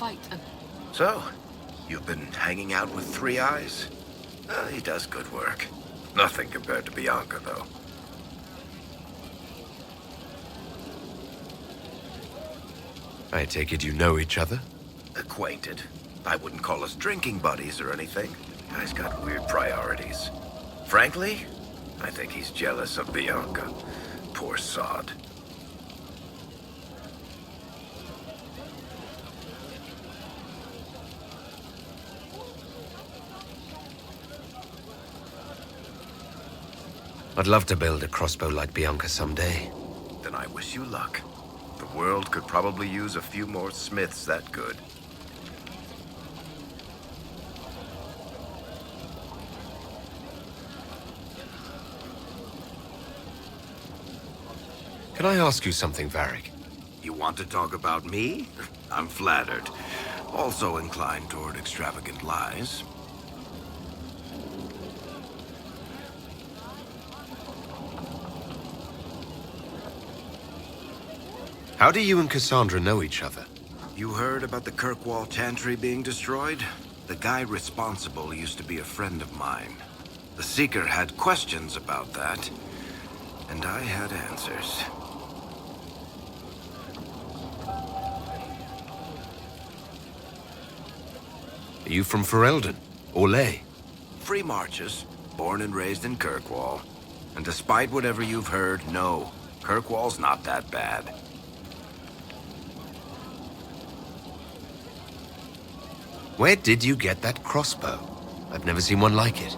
quite a... So, you've been hanging out with Three Eyes? He does good work. Nothing compared to Bianca, though. I take it you know each other? Acquainted. I wouldn't call us drinking buddies or anything. Guy's got weird priorities. Frankly, I think he's jealous of Bianca. Poor sod. I'd love to build a crossbow like Bianca someday. Then I wish you luck. The world could probably use a few more smiths that good. Can I ask you something, Varric? You want to talk about me? I'm flattered. Also inclined toward extravagant lies. How do you and Cassandra know each other? You heard about the Kirkwall Chantry being destroyed? The guy responsible used to be a friend of mine. The Seeker had questions about that, and I had answers. Are you from Ferelden? Or Ley? Free marches, born and raised in Kirkwall. And despite whatever you've heard, no, Kirkwall's not that bad. Where did you get that crossbow? I've never seen one like it.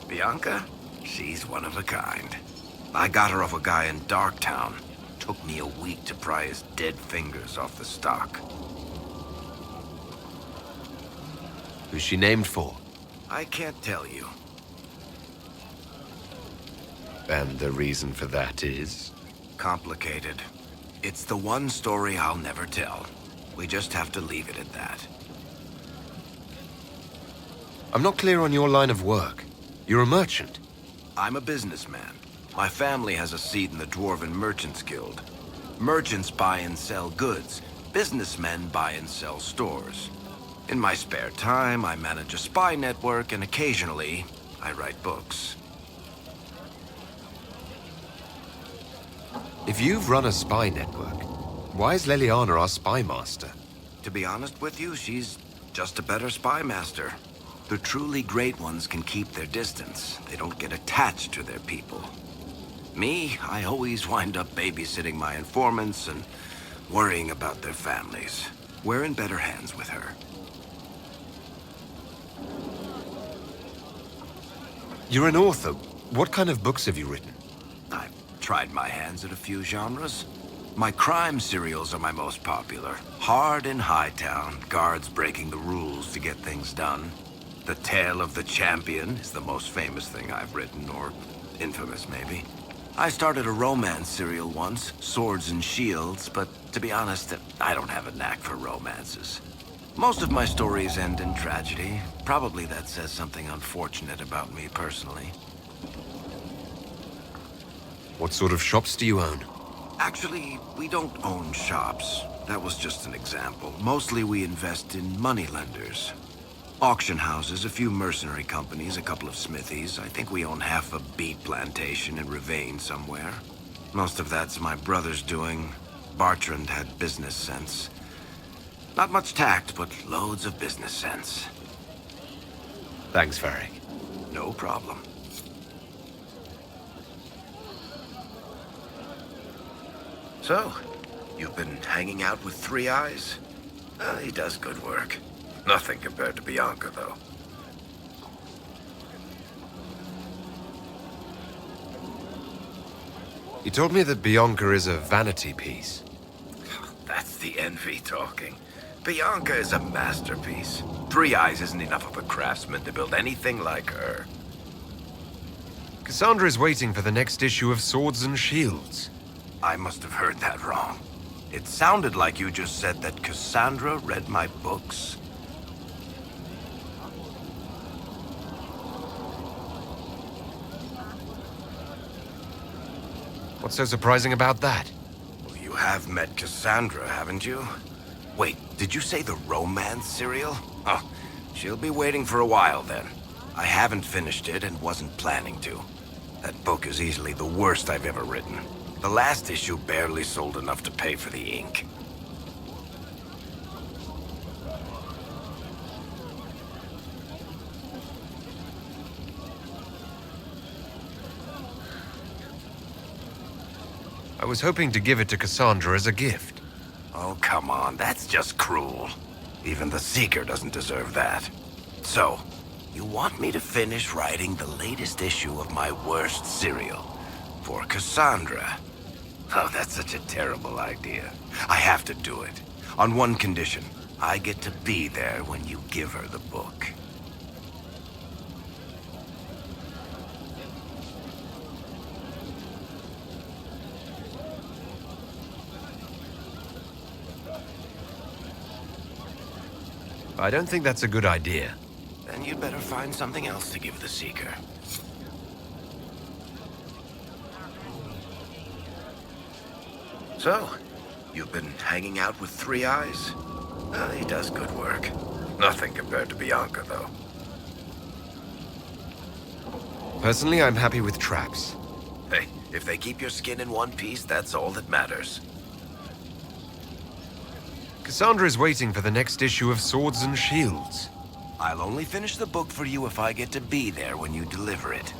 Bianca? She's one of a kind. I got her off a guy in Darktown. Took me a week to pry his dead fingers off the stock. Who's she named for? I can't tell you. And the reason for that is? Complicated. It's the one story I'll never tell. We just have to leave it at that. I'm not clear on your line of work. You're a merchant. I'm a businessman. My family has a seat in the Dwarven Merchants Guild. Merchants buy and sell goods. Businessmen buy and sell stores. In my spare time, I manage a spy network, and occasionally, I write books. If you've run a spy network, why is Leliana our spy master? To be honest with you, she's just a better spy master. The truly great ones can keep their distance. They don't get attached to their people. Me, I always wind up babysitting my informants and worrying about their families. We're in better hands with her. You're an author. What kind of books have you written? I've tried my hands at a few genres. My crime serials are my most popular. Hard in Hightown, guards breaking the rules to get things done. The Tale of the Champion is the most famous thing I've written, or infamous maybe. I started a romance serial once, Swords and Shields, but to be honest, I don't have a knack for romances. Most of my stories end in tragedy. Probably that says something unfortunate about me personally. What sort of shops do you own? Actually, we don't own shops. That was just an example. Mostly we invest in moneylenders. Auction houses, a few mercenary companies, a couple of smithies. I think we own half a beet plantation in Ravane somewhere. Most of that's my brother's doing. Bartrand had business sense. Not much tact, but loads of business sense. Thanks, Varric. No problem. So, you've been hanging out with Three Eyes? He does good work. Nothing compared to Bianca, though. You told me that Bianca is a vanity piece. That's the envy talking. Bianca is a masterpiece. Three Eyes isn't enough of a craftsman to build anything like her. Cassandra is waiting for the next issue of Swords and Shields. I must have heard that wrong. It sounded like you just said that Cassandra read my books. What's so surprising about that? Well, you have met Cassandra, haven't you? Wait, did you say the romance serial? Oh, she'll be waiting for a while then. I haven't finished it and wasn't planning to. That book is easily the worst I've ever written. The last issue barely sold enough to pay for the ink. I was hoping to give it to Cassandra as a gift. Oh, come on, that's just cruel. Even the Seeker doesn't deserve that. So, you want me to finish writing the latest issue of my worst serial for Cassandra? Oh, that's such a terrible idea. I have to do it. On one condition. I get to be there when you give her the book. I don't think that's a good idea. Then you'd better find something else to give the Seeker. So, you've been hanging out with Three Eyes? He does good work. Nothing compared to Bianca, though. Personally, I'm happy with traps. Hey, if they keep your skin in one piece, that's all that matters. Cassandra is waiting for the next issue of Swords and Shields. I'll only finish the book for you if I get to be there when you deliver it.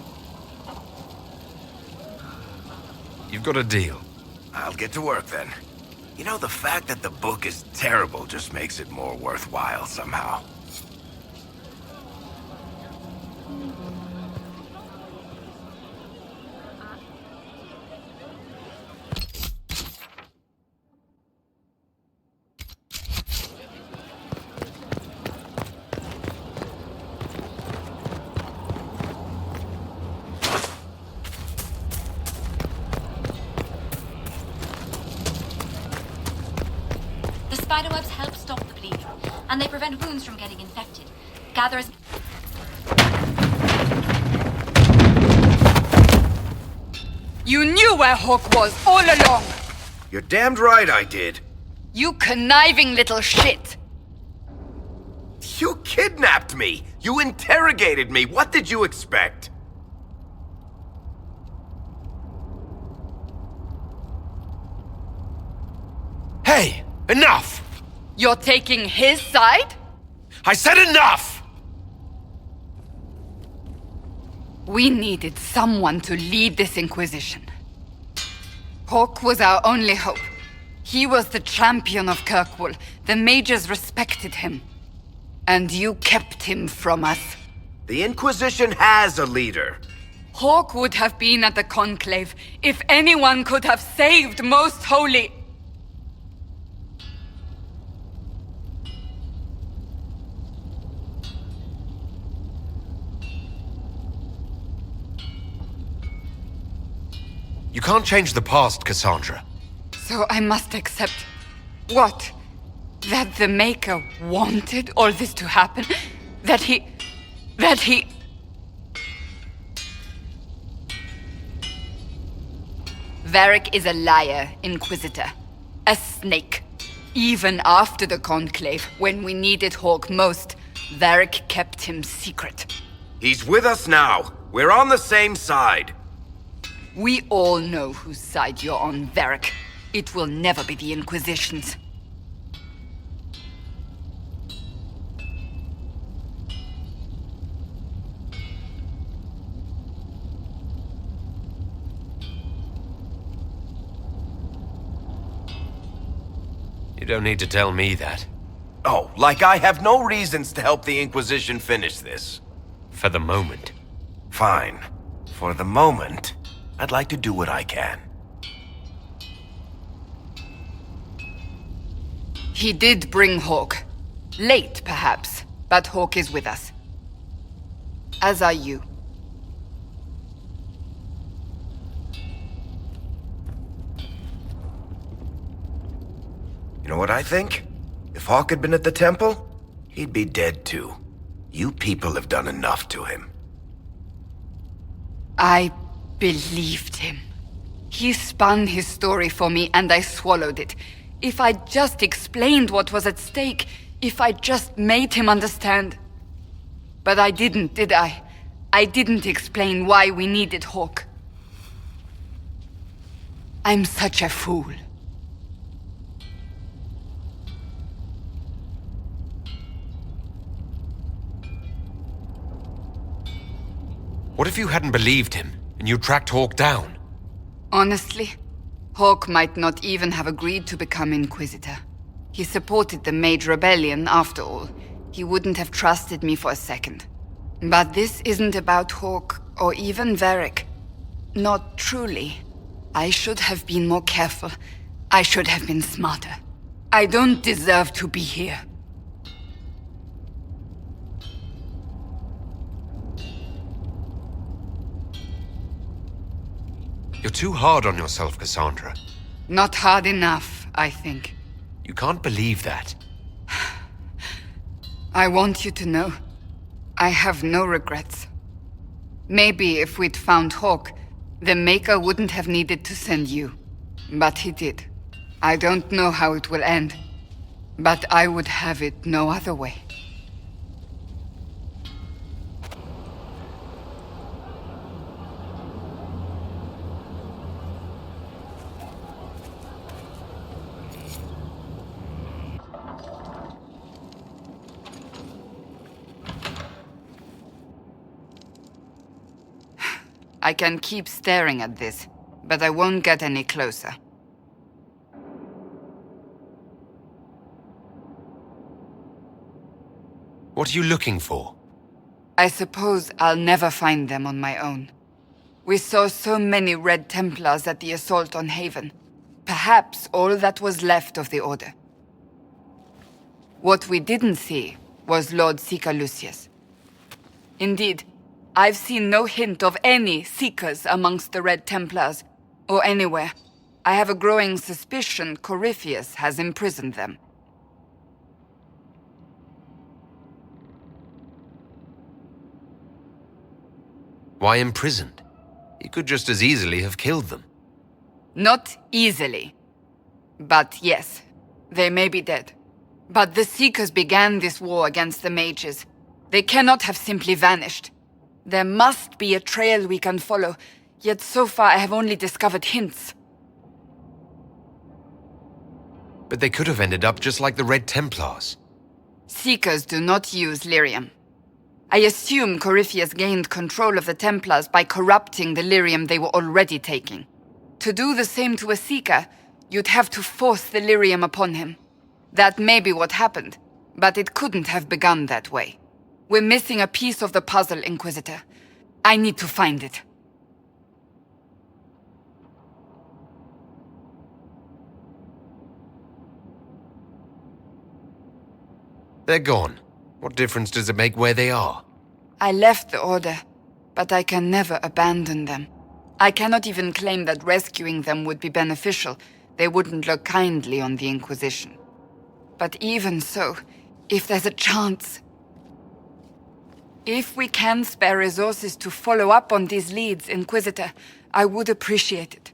You've got a deal. I'll get to work then. You know, the fact that the book is terrible just makes it more worthwhile somehow. Spiderwebs help stop the bleeding, and they prevent wounds from getting infected. Gather as... You knew where Hawk was all along! You're damned right I did. You conniving little shit! You kidnapped me! You interrogated me! What did you expect? Hey! Enough! You're taking his side? I said enough! We needed someone to lead this Inquisition. Hawk was our only hope. He was the champion of Kirkwall. The mages respected him. And you kept him from us. The Inquisition has a leader. Hawk would have been at the Conclave if anyone could have saved Most Holy... You can't change the past, Cassandra. So I must accept... what? That the Maker wanted all this to happen? That he... Varric is a liar, Inquisitor. A snake. Even after the Conclave, when we needed Hawk most, Varric kept him secret. He's with us now. We're on the same side. We all know whose side you're on, Varric. It will never be the Inquisition's. You don't need to tell me that. Oh, like I have no reasons to help the Inquisition finish this. For the moment. Fine. For the moment, I'd like to do what I can. He did bring Hawk. Late, perhaps, but Hawk is with us. As are you. You know what I think? If Hawk had been at the temple, he'd be dead too. You people have done enough to him. I believed him. He spun his story for me and I swallowed it. If I just explained what was at stake, if I just made him understand. But I didn't, did I? I didn't explain why we needed Hawk. I'm such a fool. What if you hadn't believed him, and you tracked Hawk down? Honestly, Hawk might not even have agreed to become Inquisitor. He supported the Mage Rebellion, after all. He wouldn't have trusted me for a second. But this isn't about Hawk, or even Varric. Not truly. I should have been more careful. I should have been smarter. I don't deserve to be here. You're too hard on yourself, Cassandra. Not hard enough, I think. You can't believe that. I want you to know, I have no regrets. Maybe if we'd found Hawk, the Maker wouldn't have needed to send you. But he did. I don't know how it will end, but I would have it no other way. I can keep staring at this, but I won't get any closer. What are you looking for? I suppose I'll never find them on my own. We saw so many Red Templars at the assault on Haven. Perhaps all that was left of the Order. What we didn't see was Lord Seeker Lucius. Indeed, I've seen no hint of any Seekers amongst the Red Templars, or anywhere. I have a growing suspicion Corypheus has imprisoned them. Why imprisoned? He could just as easily have killed them. Not easily. But yes, they may be dead. But the Seekers began this war against the mages. They cannot have simply vanished. There must be a trail we can follow, yet so far I have only discovered hints. But they could have ended up just like the Red Templars. Seekers do not use lyrium. I assume Corypheus gained control of the Templars by corrupting the lyrium they were already taking. To do the same to a Seeker, you'd have to force the lyrium upon him. That may be what happened, but it couldn't have begun that way. We're missing a piece of the puzzle, Inquisitor. I need to find it. They're gone. What difference does it make where they are? I left the Order, but I can never abandon them. I cannot even claim that rescuing them would be beneficial. They wouldn't look kindly on the Inquisition. But even so, if there's a chance... If we can spare resources to follow up on these leads, Inquisitor, I would appreciate it.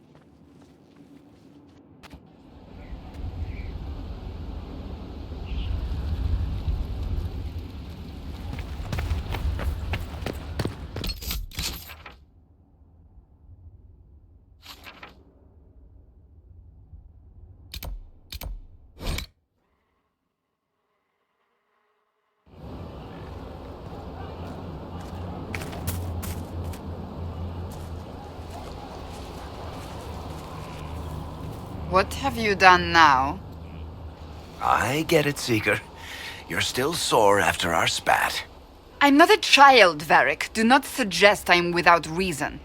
What have you done now? I get it, Seeker. You're still sore after our spat. I'm not a child, Varric. Do not suggest I'm without reason.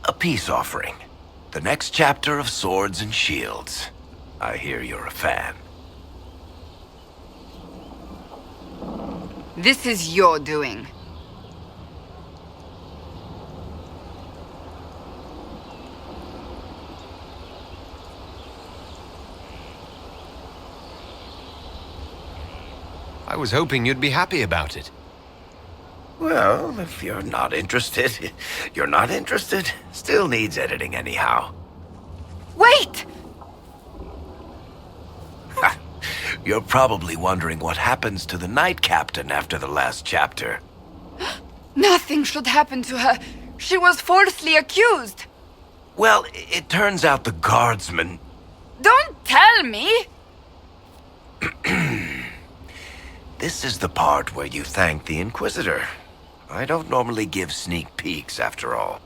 A peace offering. The next chapter of Swords and Shields. I hear you're a fan. This is your doing. I was hoping you'd be happy about it. Well, if you're not interested, you're not interested. Still needs editing anyhow. Wait! You're probably wondering what happens to the Knight Captain after the last chapter. Nothing should happen to her. She was falsely accused. Well, it turns out the guardsman... Don't tell me! This is the part where you thank the Inquisitor. I don't normally give sneak peeks, after all.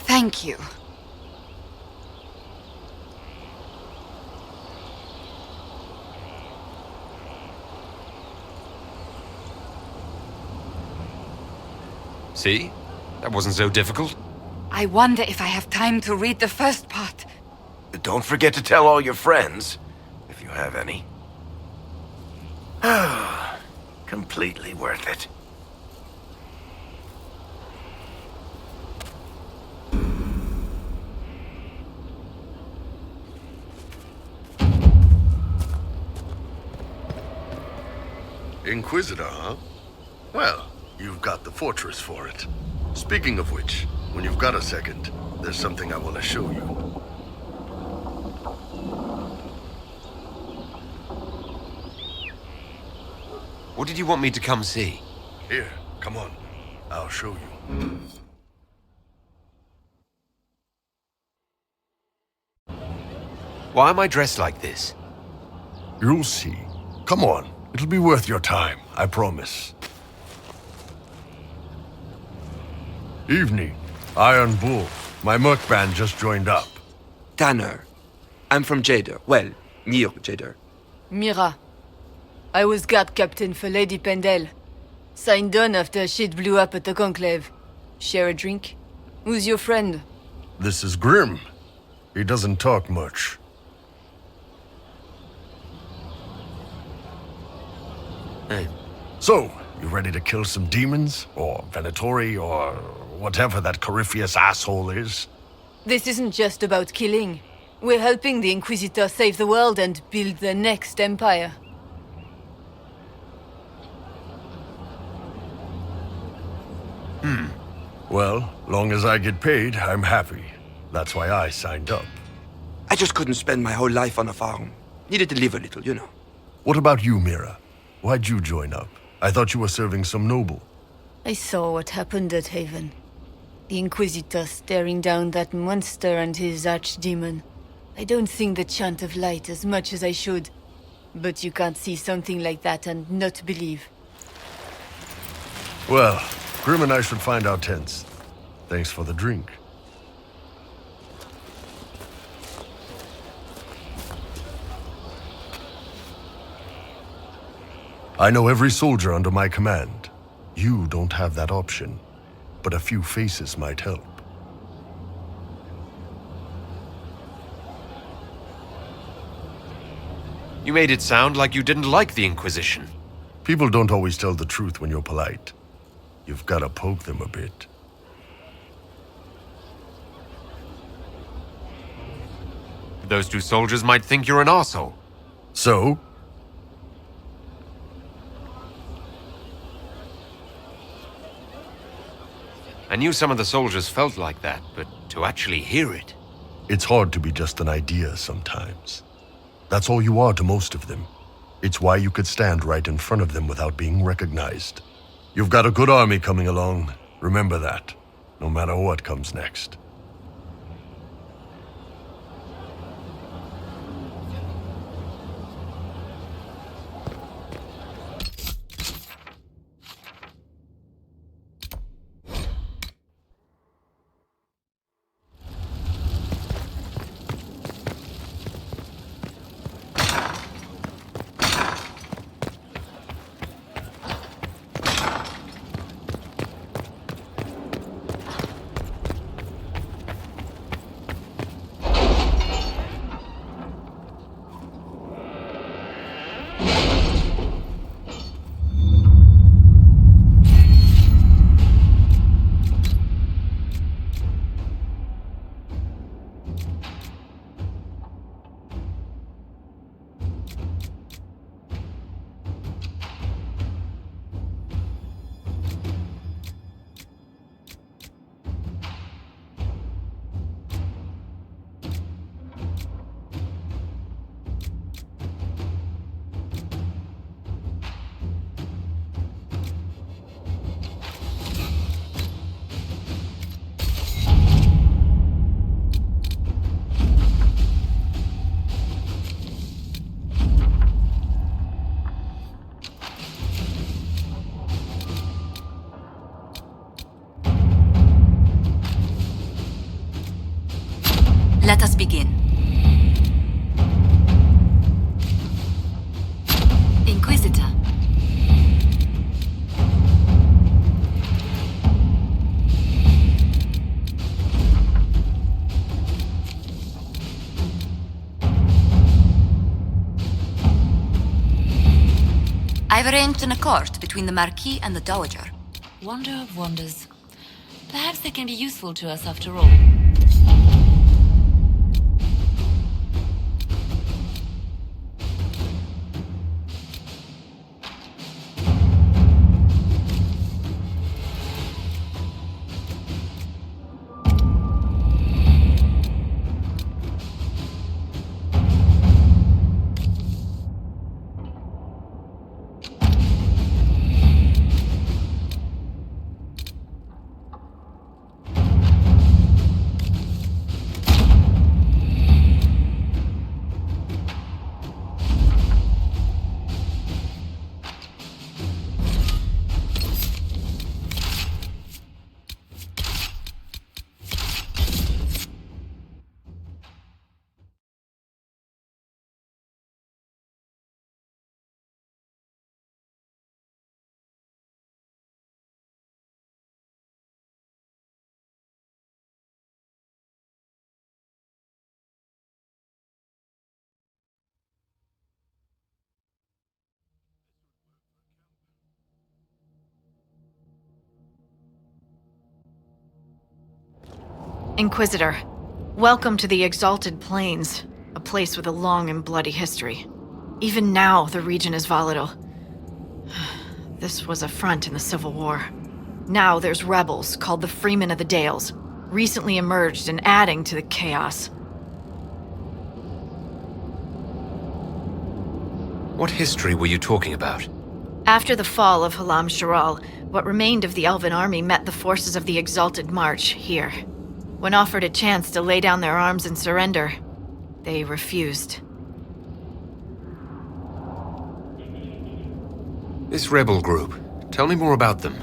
Thank you. See? That wasn't so difficult. I wonder if I have time to read the first part. Don't forget to tell all your friends, if you have any. Completely worth it. Inquisitor, huh? Well, you've got the fortress for it. Speaking of which, when you've got a second, there's something I want to show you. What did you want me to come see? Here, come on. I'll show you. Why am I dressed like this? You'll see. Come on. It'll be worth your time, I promise. Evening. Iron Bull. My merc band just joined up. Tanner. I'm from Jader. Well, near Jader. Mira. I was guard captain for Lady Pendel. Signed on after shit blew up at the Conclave. Share a drink? Who's your friend? This is Grim. He doesn't talk much. Hey. So, you ready to kill some demons? Or Venatori, or whatever that Corypheus asshole is? This isn't just about killing. We're helping the Inquisitor save the world and build the next empire. Well, long as I get paid, I'm happy. That's why I signed up. I just couldn't spend my whole life on a farm. Needed to live a little, you know. What about you, Mira? Why'd you join up? I thought you were serving some noble. I saw what happened at Haven. The Inquisitor staring down that monster and his archdemon. I don't think the chant of light as much as I should. But you can't see something like that and not believe. Well, Grim and I should find our tents. Thanks for the drink. I know every soldier under my command. You don't have that option, but a few faces might help. You made it sound like you didn't like the Inquisition. People don't always tell the truth when you're polite. You've got to poke them a bit. Those two soldiers might think you're an arsehole. So? I knew some of the soldiers felt like that, but to actually hear it... It's hard to be just an idea sometimes. That's all you are to most of them. It's why you could stand right in front of them without being recognized. You've got a good army coming along. Remember that, no matter what comes next. I've arranged an accord between the Marquis and the Dowager. Wonder of wonders. Perhaps they can be useful to us after all. Inquisitor, welcome to the Exalted Plains, a place with a long and bloody history. Even now, the region is volatile. This was a front in the Civil War. Now there's rebels called the Freemen of the Dales, recently emerged and adding to the chaos. What history were you talking about? After the fall of Halam Sharal, what remained of the Elven army met the forces of the Exalted March here. When offered a chance to lay down their arms and surrender, they refused. This rebel group. Tell me more about them.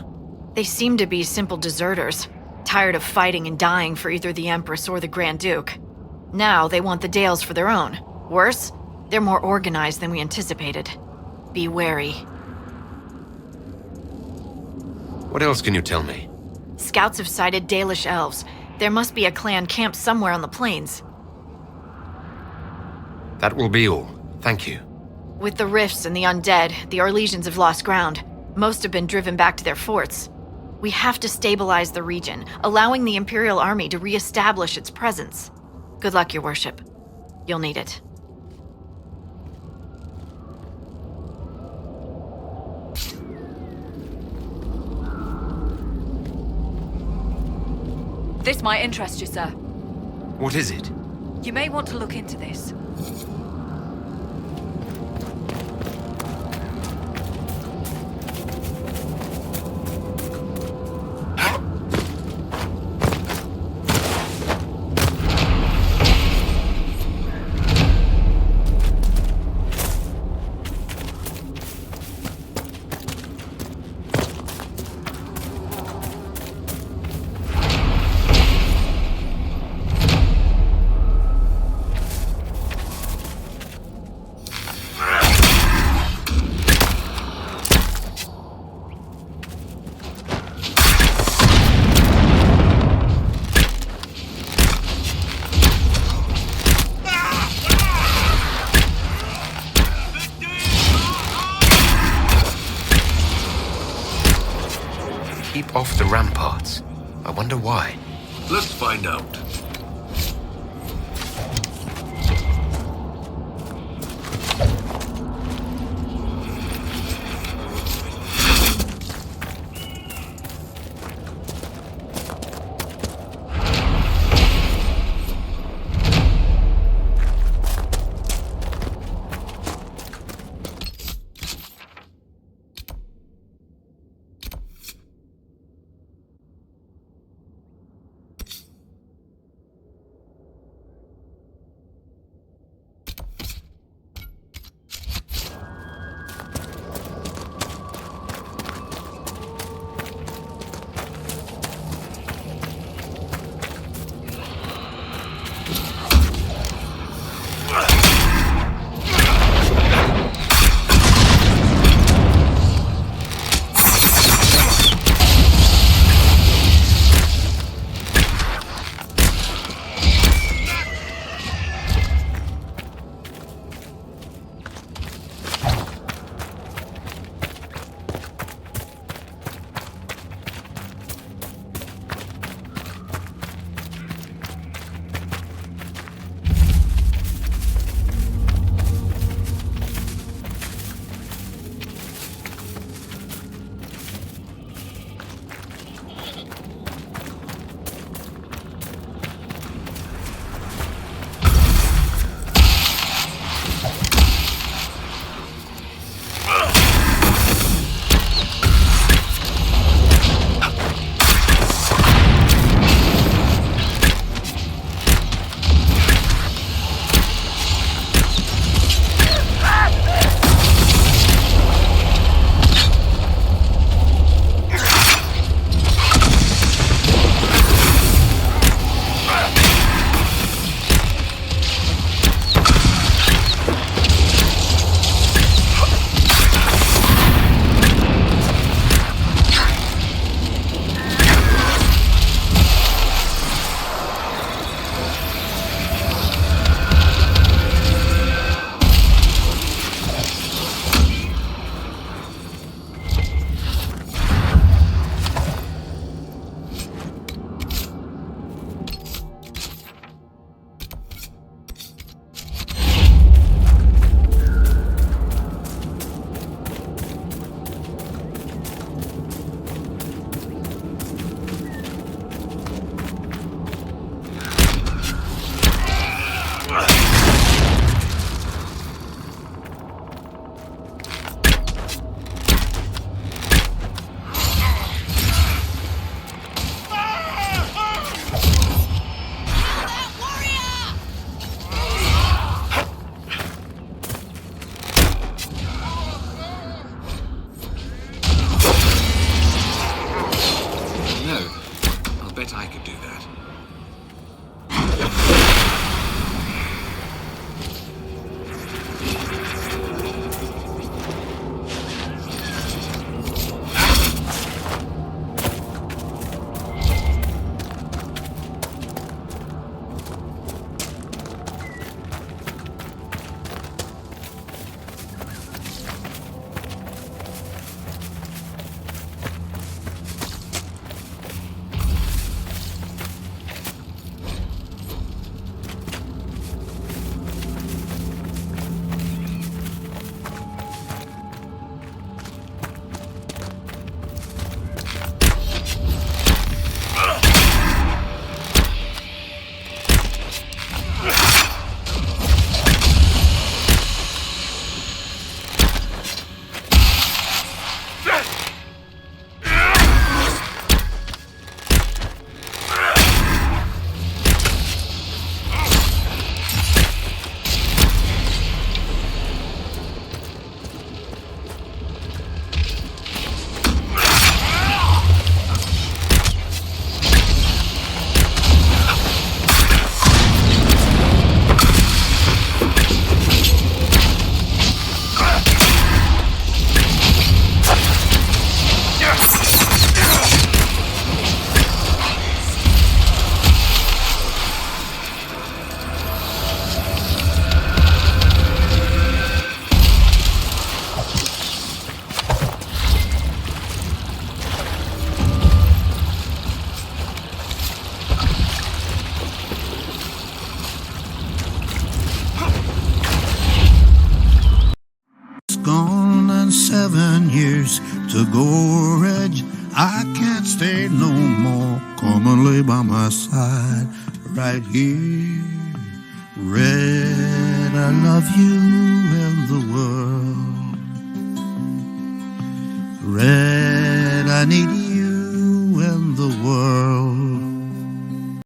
They seem to be simple deserters, tired of fighting and dying for either the Empress or the Grand Duke. Now they want the Dales for their own. Worse, they're more organized than we anticipated. Be wary. What else can you tell me? Scouts have sighted Dalish elves. There must be a clan camped somewhere on the plains. That will be all. Thank you. With the rifts and the undead, the Orlesians have lost ground. Most have been driven back to their forts. We have to stabilize the region, allowing the Imperial Army to re-establish its presence. Good luck, Your Worship. You'll need it. This might interest you, sir. What is it? You may want to look into this. Keep off the ramparts. I wonder why. Let's find out. to go, Reg. I can't stay no more. Come and lay by my side right here. Red, I love you and the world. Red, I need you.